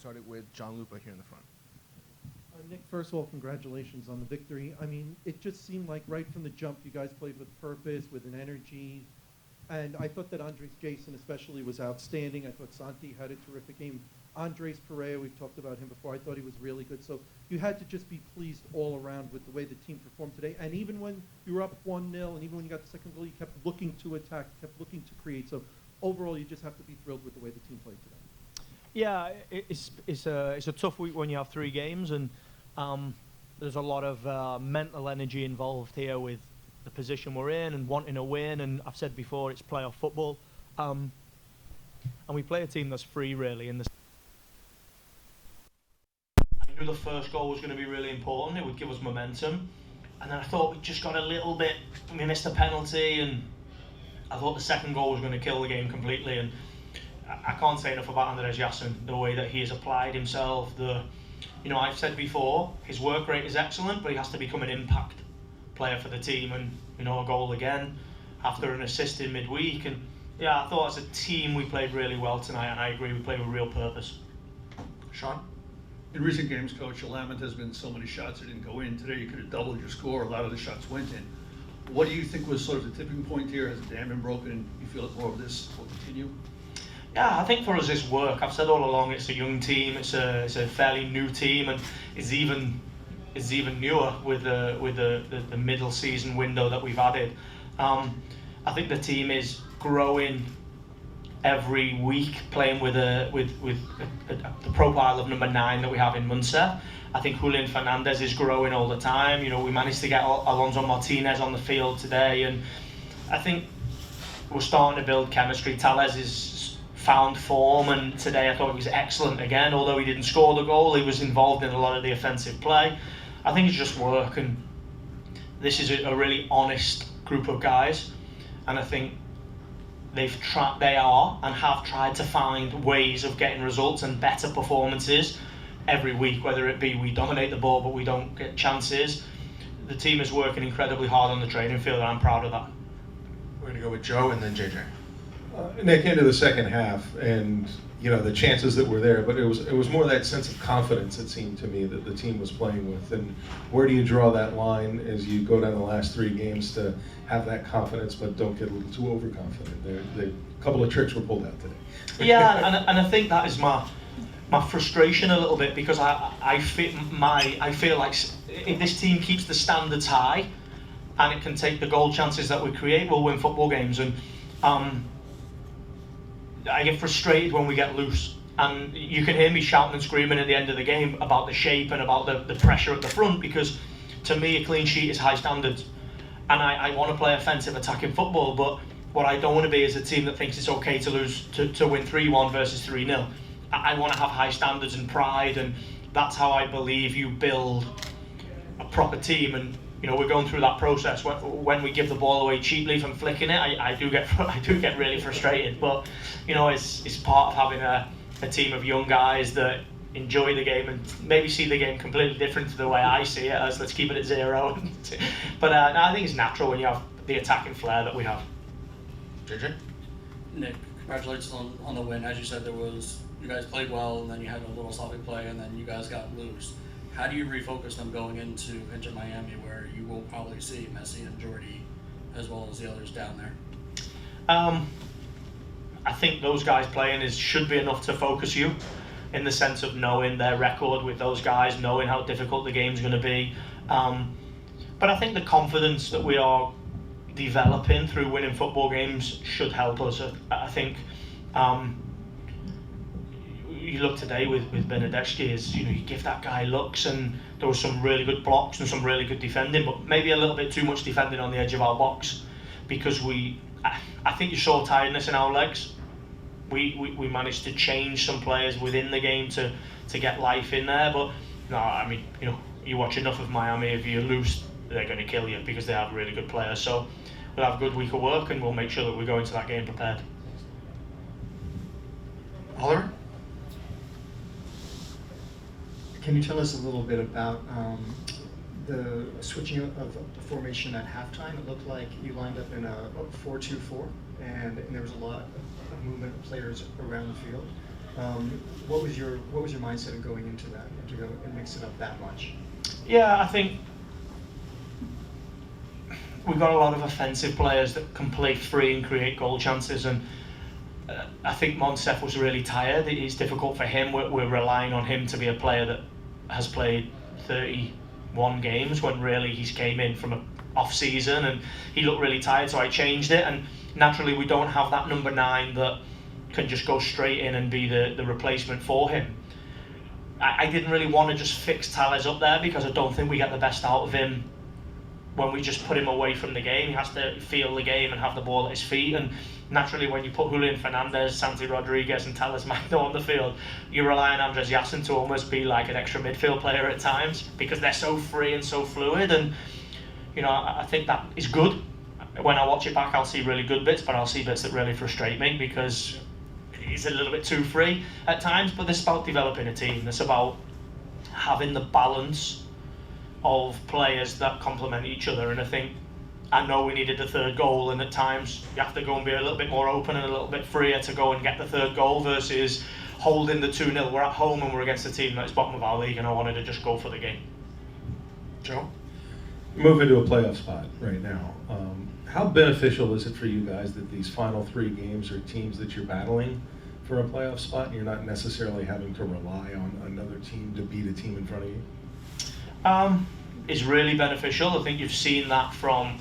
started with John Lupa here in the front. Nick, first of all, congratulations on the victory. I mean, it just seemed like right from the jump you guys played with purpose, with an energy. And I thought that Andres Jason especially was outstanding. I thought Santi had a terrific game. Andres Perea, we've talked about him before. I thought he was really good. So you had to just be pleased all around with the way the team performed today. And even when you were up 1-0, and even when you got the second goal, you kept looking to attack, kept looking to create. So overall, you just have to be thrilled with the way the team played today. Yeah, it's a tough week when you have 3 games, and there's a lot of mental energy involved here with the position we're in and wanting to win. And I've said before, it's playoff football, and we play a team that's free really. I knew the first goal was going to be really important. It would give us momentum, and then I thought we just got a little bit. We missed a penalty, and I thought the second goal was going to kill the game completely. And I can't say enough about Andres Jason, the way that he has applied himself. I've said before, his work rate is excellent, but he has to become an impact player for the team. And a goal again after an assist in midweek. And yeah, I thought as a team we played really well tonight, and I agree we played with real purpose. Sean? In recent games, Coach, Alamant has been so many shots that didn't go in. Today you could have doubled your score. A lot of the shots went in. What do you think was sort of the tipping point here? Has the dam been broken? You feel that more of this will continue? Yeah, I think for us it's work. I've said all along it's a young team, it's a fairly new team, and it's even newer with the middle season window that we've added. I think the team is growing every week, playing with the profile of number 9 that we have in Munster. I think Julian Fernandez is growing all the time. We managed to get Alonso Martinez on the field today, and I think we're starting to build chemistry. Tales is found form, and today I thought he was excellent again. Although he didn't score the goal, he was involved in a lot of the offensive play. I think it's just work, and this is a really honest group of guys, and I think they are and have tried to find ways of getting results and better performances every week, whether it be we dominate the ball but we don't get chances. The team is working incredibly hard on the training field, and I'm proud of that. We're going to go with Joe and then JJ. Nick, into the second half, and the chances that were there, but it was more that sense of confidence, it seemed to me, that the team was playing with. And where do you draw that line as you go down the last 3 games to have that confidence but don't get a little too overconfident? A couple of tricks were pulled out today. Yeah, and I think that is my frustration a little bit, because I feel like if this team keeps the standards high and it can take the goal chances that we create, we'll win football games. And I get frustrated when we get loose, and you can hear me shouting and screaming at the end of the game about the shape and about the pressure at the front, because to me a clean sheet is high standards, and I want to play offensive attacking football, but what I don't want to be is a team that thinks it's okay to lose to win 3-1 versus 3-0. I want to have high standards and pride, and that's how I believe you build a proper team. And we're going through that process. When we give the ball away cheaply from flicking it, I do get really frustrated. But it's part of having a team of young guys that enjoy the game and maybe see the game completely different to the way I see it, as let's keep it at 0. But I think it's natural when you have the attacking flair that we have. JJ? Nick, congratulations on the win. As you said, you guys played well, and then you had a little sloppy play, and then you guys got loose. How do you refocus them going into Miami, where you will probably see Messi and Jordi as well as the others down there? I think those guys playing should be enough to focus you, in the sense of knowing their record with those guys, knowing how difficult the game's going to be. But I think the confidence that we are developing through winning football games should help us. I think you look today with Benedict's, you give that guy looks, and there was some really good blocks and some really good defending, but maybe a little bit too much defending on the edge of our box, because I think you saw tiredness in our legs. We managed to change some players within the game to get life in there, but no, I mean, you watch enough of Miami, if you lose, they're going to kill you, because they have really good players. So we'll have a good week of work, and we'll make sure that we go into that game prepared. Oliver? Can you tell us a little bit about the switching of the formation at halftime? It looked like you lined up in a 4-2-4, and there was a lot of movement of players around the field. What was your mindset of going into that, to go and mix it up that much? Yeah, I think we've got a lot of offensive players that can play free and create goal chances, and I think Monsef was really tired. It's difficult for him. We're relying on him to be a player that has played 31 games when really he's came in from an off season and he looked really tired, so I changed it, and naturally we don't have that number 9 that can just go straight in and be the replacement for him. I didn't really want to just fix Tales up there because I don't think we get the best out of him when we just put him away from the game. He has to feel the game and have the ball at his feet, and naturally when you put Julian Fernandez, Santi Rodriguez and Tales Magno on the field, you rely on Andres Yasin to almost be like an extra midfield player at times because they're so free and so fluid, and you know, I think that is good. When I watch it back, I'll see really good bits, but I'll see bits that really frustrate me because he's a little bit too free at times. But this is about developing a team. It's about having the balance of players that complement each other. And I know we needed the third goal, and at times you have to go and be a little bit more open and a little bit freer to go and get the third goal versus holding the 2-0. We're at home and we're against a team that's bottom of our league, and I wanted to just go for the game. Joe? Move into a playoff spot right now. How beneficial is it for you guys that these final 3 games are teams that you're battling for a playoff spot and you're not necessarily having to rely on another team to beat a team in front of you? Is really beneficial. I think you've seen that from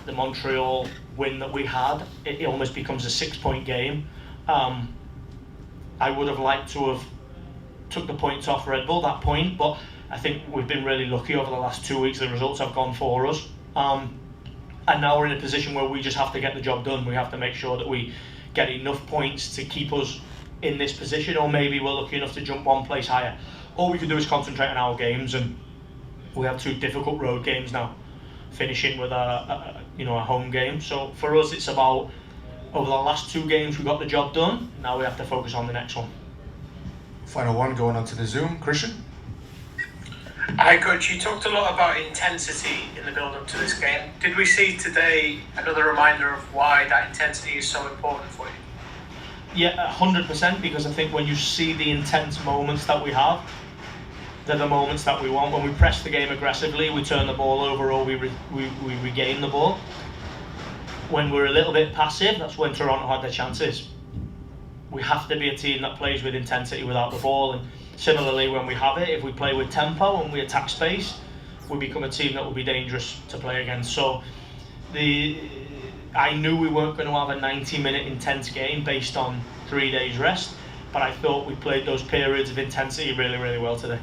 the Montreal win that we had. It almost becomes a 6-point game. I would have liked to have took the points off Red Bull, that point, but I think we've been really lucky over the last 2 weeks. The results have gone for us. And now we're in a position where we just have to get the job done. We have to make sure that we get enough points to keep us in this position, or maybe we're lucky enough to jump 1 place higher. All we can do is concentrate on our games, and we have 2 difficult road games now, finishing with a home game. So for us, it's about, over the last 2 games, we got the job done. Now we have to focus on the next one. Final one going on to the Zoom. Christian? Hi Coach, you talked a lot about intensity in the build-up to this game. Did we see today another reminder of why that intensity is so important for you? Yeah, 100%, because I think when you see the intense moments that we have, they're the moments that we want. When we press the game aggressively, we turn the ball over or we regain the ball. When we're a little bit passive, that's when Toronto had their chances. We have to be a team that plays with intensity without the ball, and similarly when we have it, if we play with tempo and we attack space, we become a team that will be dangerous to play against. So I knew we weren't going to have a 90-minute intense game based on 3 days rest, but I thought we played those periods of intensity really, really well today.